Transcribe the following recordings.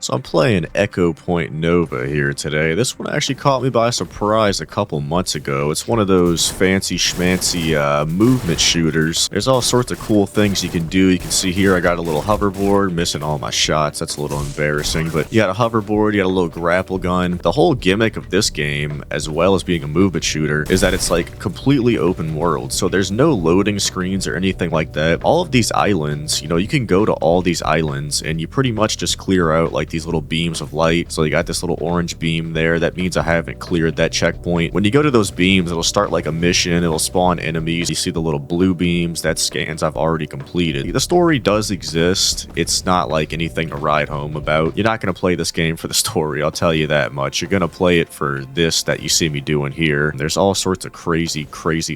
So I'm playing Echo Point Nova here today. This one actually caught me by surprise a couple months ago. It's one of those fancy schmancy movement shooters. There's all sorts of cool things you can do. You can see here I got a little hoverboard, missing all my shots. That's a little embarrassing, but you got a hoverboard, you got a little grapple gun. The whole gimmick of this game, as well as being a movement shooter, is that it's like completely open world. So there's no loading screens or anything like that. All of these islands, you can go to all these islands and you pretty much just clear out like these little beams of light. So you got this little orange beam there. That means I haven't cleared that checkpoint. When you go to those beams, it'll start like a mission. It'll spawn enemies. You see the little blue beams. That's scans I've already completed. The story does exist. It's not like anything to ride home about. You're not going to play this game for the story. I'll tell you that much. You're going to play it for this that you see me doing here. There's all sorts of crazy,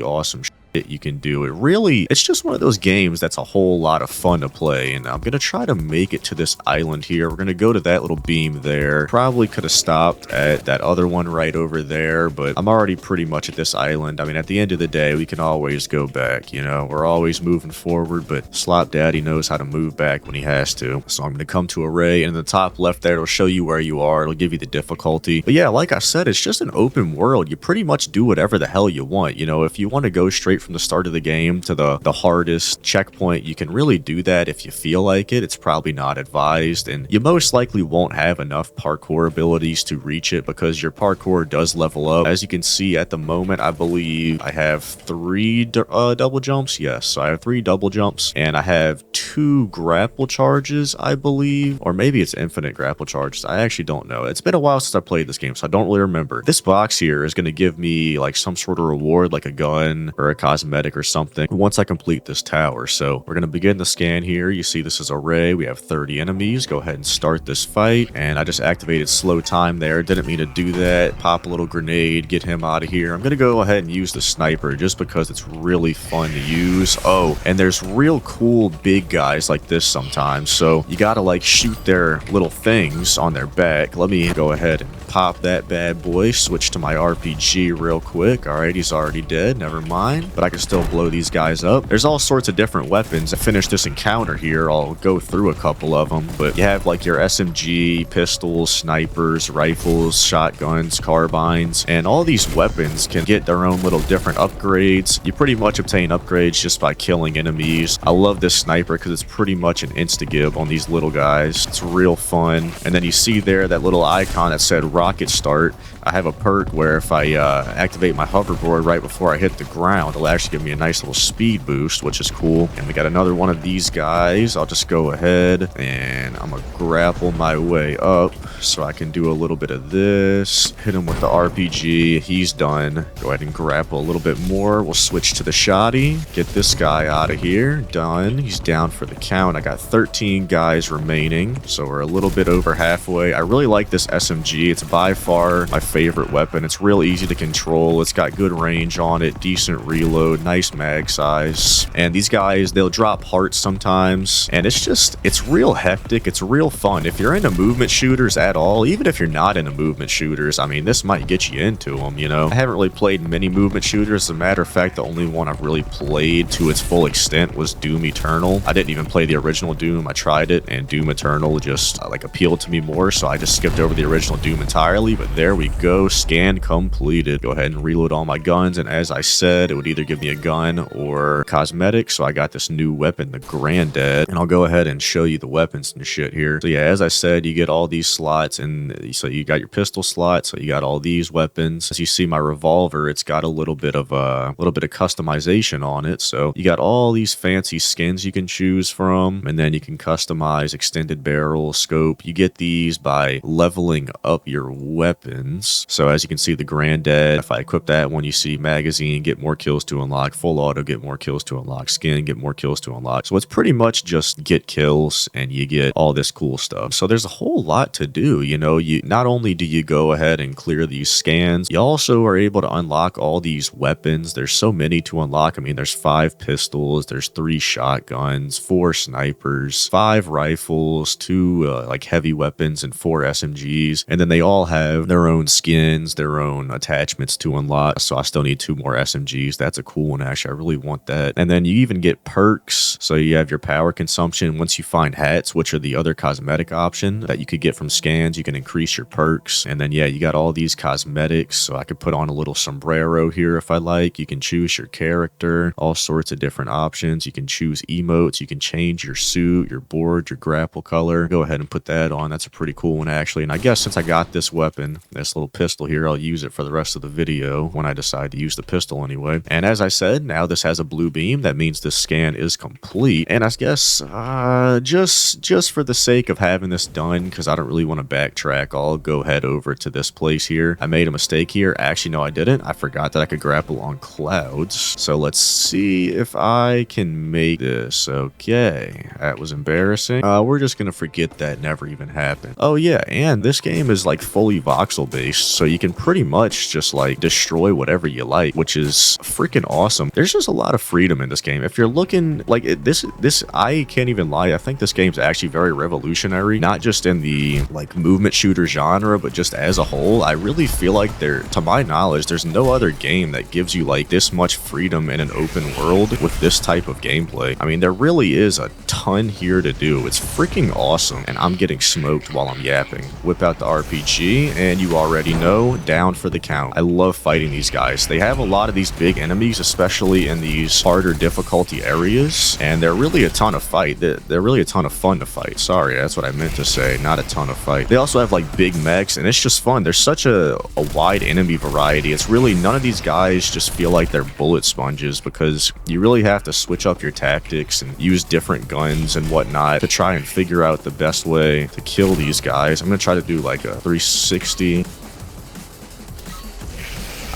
awesome shit you can do. It's just one of those games that's a whole lot of fun to play, and I'm gonna try to make it to this island here. We're gonna go to that little beam there. Probably could have stopped at that other one right over there, but I'm already pretty much at this island. I mean, at the end of the day, we can always go back, we're always moving forward, but Slop Daddy knows how to move back when he has to. So I'm gonna come to array, and in the top left there, it'll show you where you are. It'll give you the difficulty. But yeah, like I said, it's just an open world. You pretty much do whatever the hell you want. If you want to go straight from the start of the game to the hardest checkpoint, you can really do that if you feel like it. It's probably not advised, and you most likely won't have enough parkour abilities to reach it because your parkour does level up. As you can see at the moment, I believe I have 3 double jumps. Yes, so I have 3 double jumps, and I have 2 grapple charges, I believe, or maybe it's infinite grapple charges. I actually don't know. It's been a while since I played this game, so I don't really remember. This box here is going to give me like some sort of reward, like a gun or a cosmetic or something once I complete this tower. So we're going to begin the scan here. You see this is array. We have 30 enemies. Go ahead and start this fight, and I just activated slow time there. Didn't mean to do that. Pop a little grenade, get him out of here. I'm going to go ahead and use the sniper just because it's really fun to use. Oh, and there's real cool big guys like this sometimes, so you gotta like shoot their little things on their back. Let me go ahead and pop that bad boy, switch to my RPG real quick. All right, he's already dead, never mind, but I can still blow these guys up. There's all sorts of different weapons. To finish this encounter here, I'll go through a couple of them, but you have like your SMG, pistols, snipers, rifles, shotguns, carbines, and all these weapons can get their own little different upgrades. You pretty much obtain upgrades just by killing enemies. I love this sniper because it's pretty much an insta-gib on these little guys. It's real fun. And then you see there that little icon that said rocket start. I have a perk where if I activate my hoverboard right before I hit the ground, it'll actually give me a nice little speed boost, which is cool. And we got another one of these guys. I'll just go ahead and I'm gonna grapple my way up so I can do a little bit of this. Hit him with the RPG. He's done. Go ahead and grapple a little bit more. We'll switch to the shotty. Get this guy out of here. Done. He's down for the count. I got 13 guys remaining, so we're a little bit over halfway. I really like this SMG. It's by far my favorite weapon. It's real easy to control. It's got good range on it, decent reload, nice mag size. And these guys, they'll drop hearts sometimes, and it's real hectic. It's real fun. If you're into movement shooters at all, even if you're not into movement shooters, I mean, this might get you into them, I haven't really played many movement shooters. As a matter of fact, the only one I've really played to its full extent was Doom Eternal. I didn't even play the original Doom. I tried it, and Doom Eternal just like appealed to me more, so I just skipped over the original Doom entirely. But there we go, scan completed. Go ahead and reload all my guns, and as I said, it would either give me a gun or cosmetic. So I got this new weapon, the Granddad, and I'll go ahead and show you the weapons and shit here. So yeah, as I said, you get all these slots, and so you got your pistol slot, so you got all these weapons. As you see, my revolver, it's got a little bit of customization on it. So you got all these fancy skins you can choose from, and then you can customize extended barrel, scope. You get these by leveling up your weapons. So as you can see, the Granddad, if I equip that one, you see magazine, get more kills to unlock, full auto, get more kills to unlock, skin, get more kills to unlock. So it's pretty much just get kills and you get all this cool stuff. So there's a whole lot to do. You not only do you go ahead and clear these scans, you also are able to unlock all these weapons. There's so many to unlock. I mean, there's 5 pistols, there's 3 shotguns, 4 snipers, 5 rifles, 2 like heavy weapons, and 4 SMGs. And then they all all have their own skins, their own attachments to unlock. So I still need 2 more SMGs. That's a cool one, actually. I really want that. And then you even get perks. So you have your power consumption. Once you find hats, which are the other cosmetic option that you could get from scans, you can increase your perks. And then, yeah, you got all these cosmetics. So I could put on a little sombrero here if I like. You can choose your character, all sorts of different options. You can choose emotes. You can change your suit, your board, your grapple color. Go ahead and put that on. That's a pretty cool one, actually. And I guess since I got this weapon, this little pistol here, I'll use it for the rest of the video when I decide to use the pistol anyway. And as I said, now this has a blue beam. That means this scan is complete. And I guess just for the sake of having this done, because I don't really want to backtrack, I'll go head over to this place here. I made a mistake here. Actually, no, I didn't. I forgot that I could grapple on clouds. So let's see if I can make this. Okay, that was embarrassing. We're just gonna forget that never even happened. Oh yeah, and this game is like fully voxel based, so you can pretty much just like destroy whatever you like, which is freaking awesome. There's just a lot of freedom in this game. If you're looking like this, I can't even lie, I think this game's actually very revolutionary, not just in the like movement shooter genre, but just as a whole. I really feel like to my knowledge, there's no other game that gives you like this much freedom in an open world with this type of gameplay. I mean, there really is a ton here to do. It's freaking awesome, and I'm getting smoked while I'm yapping. Whip out the RPG, and you already know, down for the count. I love fighting these guys. They have a lot of these big enemies, especially in these harder difficulty areas, and they're really a ton of fight. They're really a ton of fun to fight. Sorry, that's what I meant to say, not a ton of fight. They also have like big mechs, and it's just fun. There's such a wide enemy variety. It's really, none of these guys just feel like they're bullet sponges, because you really have to switch up your tactics and use different guns and whatnot to try and figure out the best way to kill these guys. I'm gonna try to do like a 360.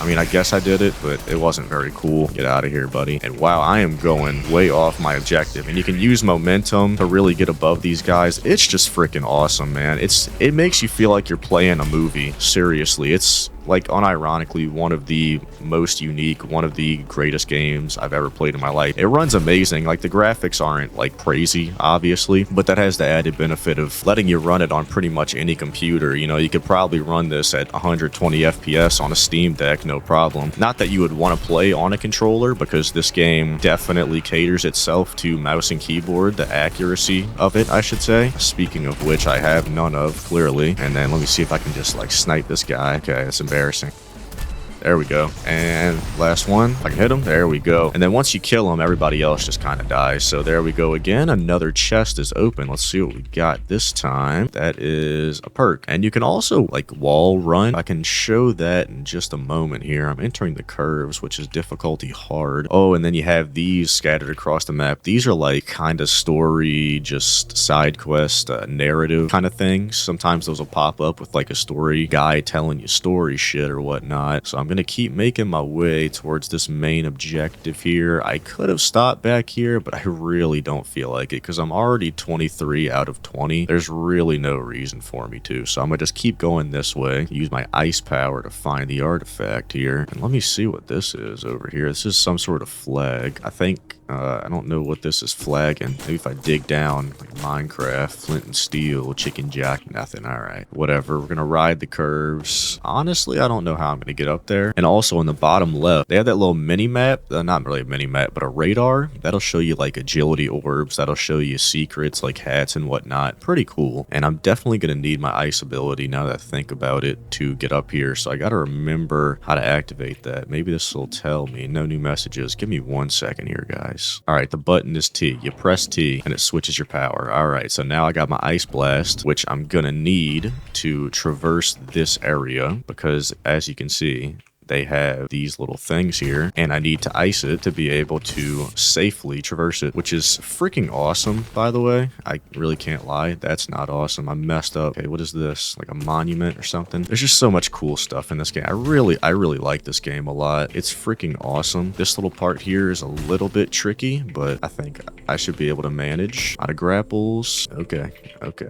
I mean, I guess I did it, but it wasn't very cool. Get out of here, buddy. And wow, I am going way off my objective. And you can use momentum to really get above these guys. It's just freaking awesome, man. It makes you feel like you're playing a movie. Seriously, it's like unironically one of the most unique, one of the greatest games I've ever played in my life. It runs amazing. Like, the graphics aren't like crazy, obviously, but that has the added benefit of letting you run it on pretty much any computer. You know, you could probably run this at 120 FPS on a Steam Deck, no problem. Not that you would want to play on a controller, because this game definitely caters itself to mouse and keyboard, the accuracy of it, I should say. Speaking of which, I have none of, clearly. And then let me see if I can just like snipe this guy. Okay, that's embarrassing. There we go. And last one. I can hit him. There we go. And then once you kill him, everybody else just kind of dies. So there we go again. Another chest is open. Let's see what we got this time. That is a perk. And you can also like wall run. I can show that in just a moment here. I'm entering the curves, which is difficulty hard. Oh, and then you have these scattered across the map. These are like kind of story, just side quest, narrative kind of things. Sometimes those will pop up with like a story guy telling you story shit or whatnot. So I'm going to keep making my way towards this main objective here. I could have stopped back here, but I really don't feel like it, because I'm already 23 out of 20. There's really no reason for me to. So I'm going to just keep going this way. Use my ice power to find the artifact here. And let me see what this is over here. This is some sort of flag. I think I don't know what this is flagging. Maybe if I dig down, like Minecraft, flint and steel, chicken jack, nothing. All right, whatever. We're gonna ride the curves. Honestly, I don't know how I'm gonna get up there. And also on the bottom left, they have that little mini map. Not really a mini map, but a radar that'll show you like agility orbs. That'll show you secrets like hats and whatnot. Pretty cool. And I'm definitely gonna need my ice ability now that I think about it to get up here. So I gotta remember how to activate that. Maybe this will tell me. No new messages. Give me 1 second here, guys. All right, the button is T. You press T and it switches your power. All right, so now I got my ice blast, which I'm gonna need to traverse this area, because as you can see, they have these little things here, and I need to ice it to be able to safely traverse it, which is freaking awesome, by the way. I really can't lie. That's not awesome. I messed up. Okay, what is this? Like a monument or something? There's just so much cool stuff in this game. I really like this game a lot. It's freaking awesome. This little part here is a little bit tricky, but I think I should be able to manage. Out of grapples. Okay,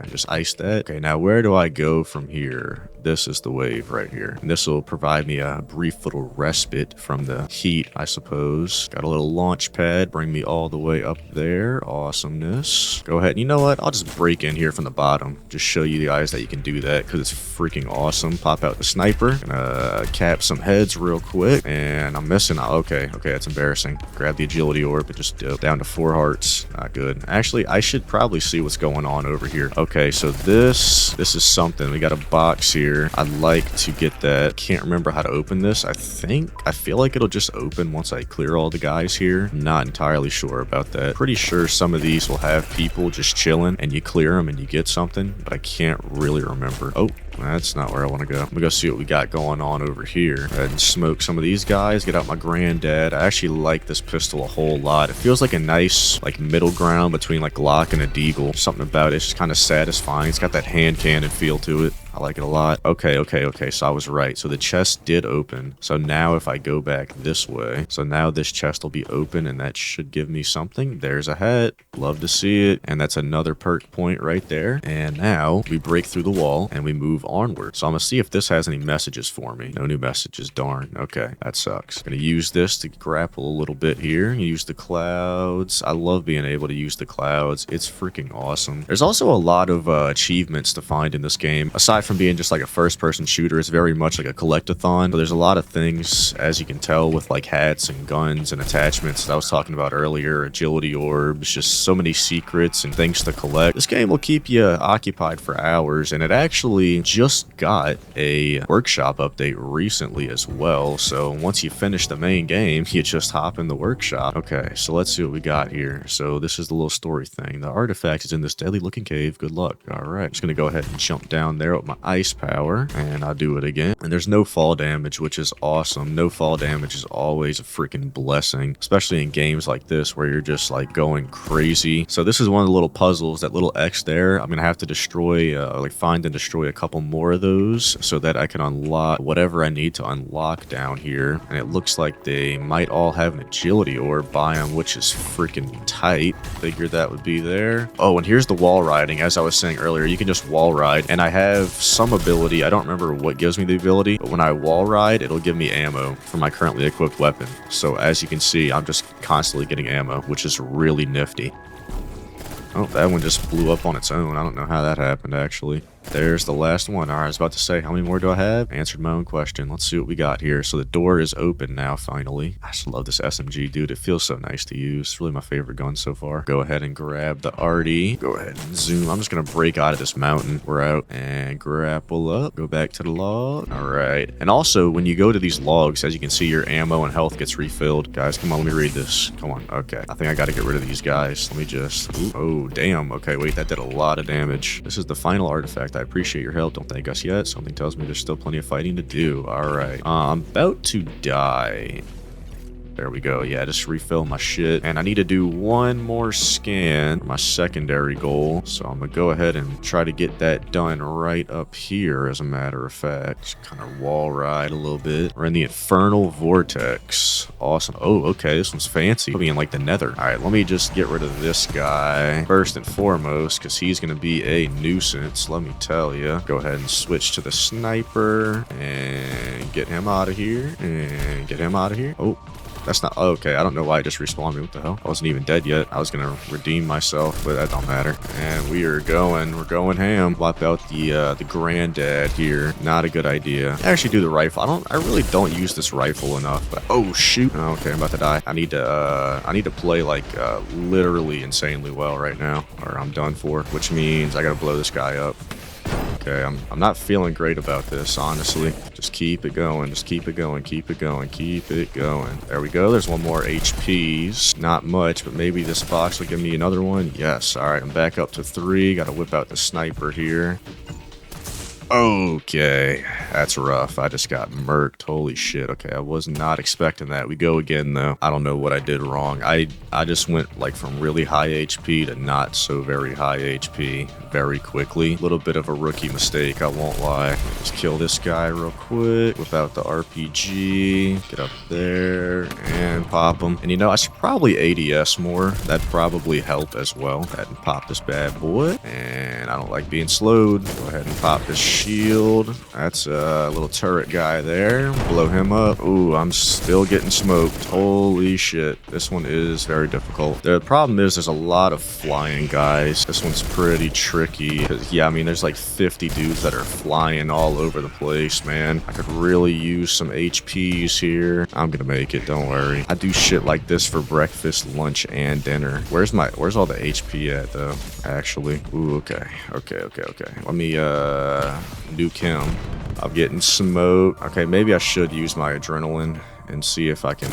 just ice that. Okay, now where do I go from here? This is the wave right here. And this will provide me a brief brief little respite from the heat, I suppose. Got a little launch pad, bring me all the way up there. Awesomeness. Go ahead. You know what? I'll just break in here from the bottom. Just show you guys that you can do that because it's freaking awesome. Pop out the sniper. Gonna cap some heads real quick. And I'm missing. Okay, that's embarrassing. Grab the agility orb and just dip down to 4 hearts. Not good. Actually, I should probably see what's going on over here. Okay, so this is something. We got a box here. I'd like to get that. Can't remember how to open this. I feel like it'll just open once I clear all the guys here. Not entirely sure about that. Pretty sure some of these will have people just chilling and you clear them and you get something, but I can't really remember. Oh, that's not where I want to go. I'm gonna go see what we got going on over here. Go ahead and smoke some of these guys. Get out my granddad. I actually like this pistol a whole lot. It feels like a nice like middle ground between like Glock and a Deagle. Something about it. It's just kind of satisfying. It's got that hand cannon feel to it. I like it a lot. Okay. So I was right. So the chest did open. So now if I go back this way, so now this chest will be open and that should give me something. There's a hat. Love to see it. And that's another perk point right there. And now we break through the wall and we move onward. So I'm going to see if this has any messages for me. No new messages. Darn. Okay. That sucks. Going to use this to grapple a little bit here. Use the clouds. I love being able to use the clouds. It's freaking awesome. There's also a lot of achievements to find in this game. Aside from being just like a first-person shooter, it's very much like a collectathon. So there's a lot of things, as you can tell, with like hats and guns and attachments that I was talking about earlier, agility orbs, just so many secrets and things to collect. This game will keep you occupied for hours, and it actually just got a workshop update recently as well. So once you finish the main game, you just hop in the workshop. Okay, so let's see what we got here. So this is the little story thing. The artifact is in this deadly looking cave. Good luck. All right, just gonna go ahead and jump down there with my ice power, and I'll do it again. And there's no fall damage, which is awesome. No fall damage is always a freaking blessing, especially in games like this where you're just like going crazy. So this is one of the little puzzles. That little X there, I'm gonna have to destroy, find and destroy a couple more of those so that I can unlock whatever I need to unlock down here. And it looks like they might all have an agility orb by them, which is freaking tight. Figured that would be there. Oh, and here's the wall riding. As I was saying earlier, you can just wall ride, and I have some ability. I don't remember what gives me the ability, but when I wall ride, it'll give me ammo for my currently equipped weapon. So as you can see, I'm just constantly getting ammo, which is really nifty. Oh, that one just blew up on its own. I don't know how that happened, actually. There's the last one. All right, I was about to say, how many more do I have? Answered my own question. Let's see what we got here. So the door is open now, finally. I just love this SMG, dude. It feels so nice to use. It's really my favorite gun so far. Go ahead and grab the arty. Go ahead and zoom. I'm just going to break out of this mountain. We're out and grapple up. Go back to the log. All right. And also, when you go to these logs, as you can see, your ammo and health gets refilled. Guys, come on, let me read this. Come on. Okay. I think I got to get rid of these guys. Let me just... Ooh, oh, damn. Okay, wait. That did a lot of damage. This is the final artifact. I appreciate your help. Don't thank us yet. Something tells me there's still plenty of fighting to do. All right. I'm about to die. There we go. Yeah, just refill my shit. And I need to do one more scan, my secondary goal. So I'm going to go ahead and try to get that done right up here, as a matter of fact. Just kind of wall ride a little bit. We're in the Infernal Vortex. Awesome. Oh, okay. This one's fancy. Put me in like the nether. All right, let me just get rid of this guy first and foremost, because he's going to be a nuisance, let me tell you. Go ahead and switch to the sniper and get him out of here. And get him out of here. Oh. That's not... Okay, I don't know why I just respawned me. What the hell? I wasn't even dead yet. I was gonna redeem myself, but that don't matter. And we're going ham. Wipe out the granddad here. Not a good idea. I actually do the rifle. I really don't use this rifle enough, but... Oh, shoot. Okay, I'm about to die. I need to play, like, literally insanely well right now, or I'm done for, which means I gotta blow this guy up. Okay, I'm not feeling great about this, honestly. Just keep it going. Just keep it going. Keep it going. Keep it going. There we go. There's one more HPs. Not much, but maybe this box will give me another one. Yes. All right, I'm back up to 3. Got to whip out the sniper here. Okay, that's rough. I just got murked. Holy shit. Okay, I was not expecting that. We go again, though. I don't know what I did wrong. I just went, like, from really high HP to not so very high HP very quickly. A little bit of a rookie mistake, I won't lie. Let's kill this guy real quick. Whip out the RPG. Get up there and pop him. And, you know, I should probably ADS more. That'd probably help as well. Go ahead and pop this bad boy. And I don't like being slowed. Go ahead and pop this shield. That's a little turret guy there. Blow him up. Ooh, I'm still getting smoked. Holy shit. This one is very difficult. The problem is there's a lot of flying guys. This one's pretty tricky. Yeah, I mean, there's like 50 dudes that are flying all over the place, man. I could really use some HPs here. I'm gonna make it, don't worry. I do shit like this for breakfast, lunch, and dinner. Where's all the HP at, though? Actually. Ooh, okay. Let me, nuke him. I'm getting smoked. Okay, maybe I should use my adrenaline and see if I can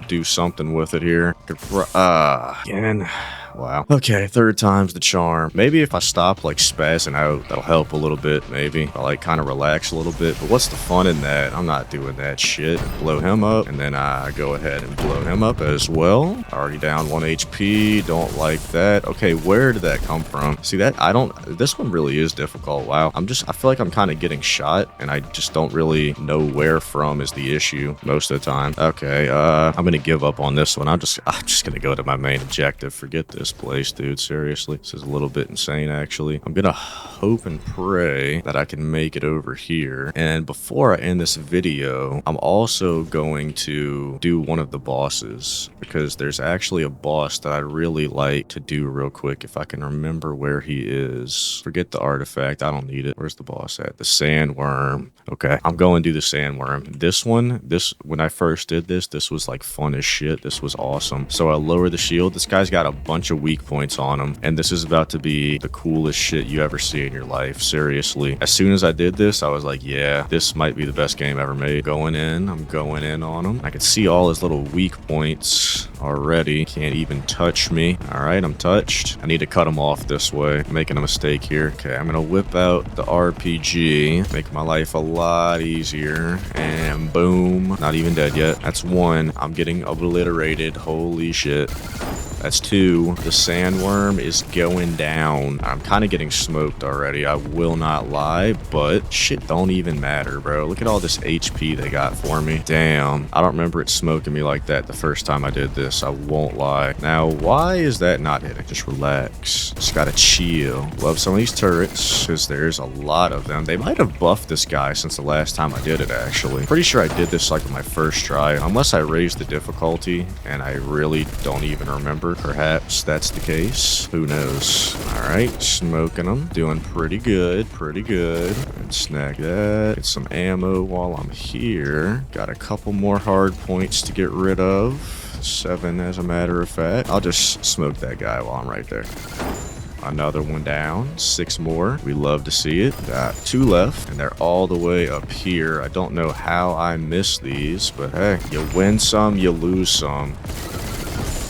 do something with it here. Again. Wow. Okay, third time's the charm. Maybe if I stop, like, spazzing out, that'll help a little bit, maybe. I, like, kind of relax a little bit. But what's the fun in that? I'm not doing that shit. Blow him up, and then I go ahead and blow him up as well. Already down 1 HP. Don't like that. Okay, where did that come from? See, this one really is difficult. Wow. I feel like I'm kind of getting shot, and I just don't really know where from is the issue most of the time. Okay, I'm gonna give up on this one. I'm just gonna go to my main objective. Forget this place, dude. Seriously, this is a little bit insane, actually. I'm gonna hope and pray that I can make it over here. And before I end this video, I'm also going to do one of the bosses, because there's actually a boss that I really like to do real quick if I can remember where he is. Forget the artifact, I don't need it. Where's the boss at? The sandworm. Okay, I'm going to do the sandworm. When I first did this was like fun as shit. This was awesome. So I lower the shield. This guy's got a bunch of weak points on him, and this is about to be the coolest shit you ever see in your life. Seriously. As soon as I did this, I was like, yeah, this might be the best game ever made. I'm going in on him. I can see all his little weak points already. Can't even touch me. All right, I'm touched. I need to cut him off this way. I'm making a mistake here. Okay, I'm gonna whip out the RPG, make my life a lot easier, and boom. Not even dead yet. That's one. I'm getting obliterated. Holy shit. That's 2. The sandworm is going down. I'm kind of getting smoked already, I will not lie, but shit don't even matter, bro. Look at all this HP they got for me. Damn. I don't remember it smoking me like that the first time I did this, I won't lie. Now, why is that not hitting? Just relax. Just gotta chill. Love some of these turrets, because there's a lot of them. They might have buffed this guy since the last time I did it, actually. Pretty sure I did this like on my first try, unless I raised the difficulty, and I really don't even remember. Perhaps that's the case. Who knows? Alright, smoking them. Doing pretty good. And snag that. Get some ammo while I'm here. Got a couple more hard points to get rid of. 7 as a matter of fact. I'll just smoke that guy while I'm right there. Another one down. 6 more. We love to see it. Got 2 left, and they're all the way up here. I don't know how I missed these, but hey, you win some, you lose some.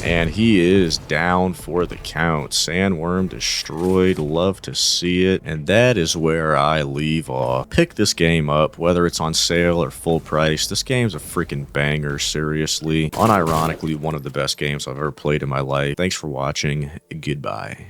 And he is down for the count. Sandworm destroyed. Love to see it. And that is where I leave off. Pick this game up, whether it's on sale or full price. This game's a freaking banger, seriously. Unironically, one of the best games I've ever played in my life. Thanks for watching. Goodbye.